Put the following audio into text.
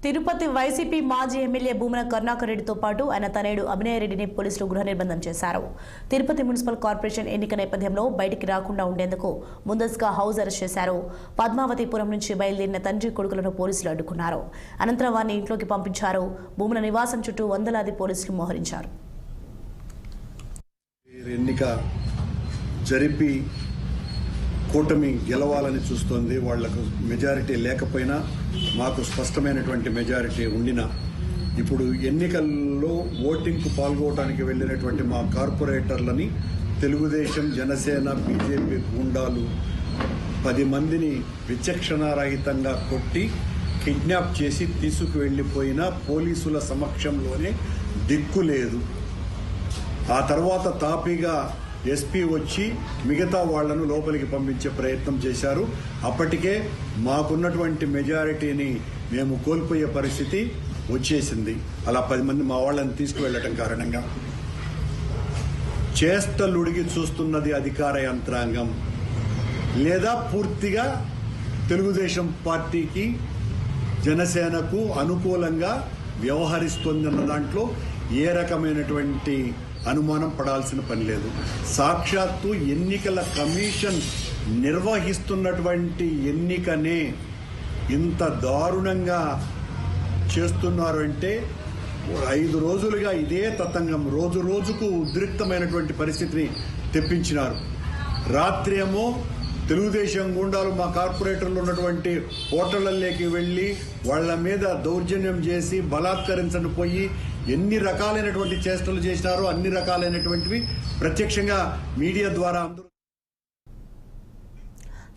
Tirupati YCP మాజీ MLA Bhumana Karunakar రెడ్డితో పాటు ఆయన తనయుడు అభినయ్ రెడ్డిని పోలీసులు గృహ నిర్బంధం చేశారు. తిరుపతి మున్సిపల్ కార్పొరేషన్ ఎన్నిక నేపథ్యంలో బయటికి రాకుండా ఉండేందుకు ముందస్తుగా హౌస్ అరెస్ట్ చేశారు. పద్మావతిపురం నుంచి బయలుదేరిన తండ్రి కొడుకులను పోలీసులు అడ్డుకున్నారు. అనంతరం వారిని ఇంట్లోకి పంపించారు. భూమన నివాసం చుట్టూ వందలాది పోలీసులు మోహరించారు. ఎన్నిక జరిపి కూటమి గెలవాలని చూస్తోంది. వాళ్లకు మెజారిటీ లేకపోయినా మాకు స్పష్టమైనటువంటి మెజారిటీ ఉండినా ఇప్పుడు ఎన్నికల్లో ఓటింగ్కు పాల్గొనడానికి వెళ్ళినటువంటి మా కార్పొరేటర్లని తెలుగుదేశం, జనసేన, బీజేపీ గూండాలు 10 మందిని విచక్షణారహితంగా కొట్టి కిడ్నాప్ చేసి తీసుకువెళ్లిపోయిన పోలీసుల సమక్షంలోనే దిక్కు లేదు. ఆ తర్వాత తాపీగా ఎస్పీ వచ్చి మిగతా వాళ్లను లోపలికి పంపించే ప్రయత్నం చేశారు. అప్పటికే మాకున్నటువంటి మెజారిటీని మేము కోల్పోయే పరిస్థితి వచ్చేసింది. అలా 10 మంది మా వాళ్ళని తీసుకువెళ్లటం కారణంగా చేష్టలుడిగి చూస్తున్నది అధికార యంత్రాంగం, లేదా పూర్తిగా తెలుగుదేశం పార్టీకి, జనసేనకు అనుకూలంగా వ్యవహరిస్తోందన్న దాంట్లో ఏ రకమైనటువంటి అనుమానం పడాల్సిన పని లేదు. సాక్షాత్తు ఎన్నికల కమిషన్ నిర్వహిస్తున్నటువంటి ఎన్నికనే ఇంత దారుణంగా చేస్తున్నారు అంటే 5 రోజులుగా ఇదే తతంగం రోజు రోజుకు ఉద్రిక్తమైనటువంటి పరిస్థితిని తెప్పించినారు. రాత్రి ఏమో తెలుగుదేశం గుండాలు మా కార్పొరేటర్లు ఉన్నటువంటి హోటళ్లలోకి వెళ్ళి వాళ్ల మీద దౌర్జన్యం చేసి బలాత్కరించని పోయి ఎన్ని రకాలైనటువంటి చేష్టలు చేసినారో అన్ని రకాలైనటువంటివి ప్రత్యక్షంగా మీడియా ద్వారా అందరూ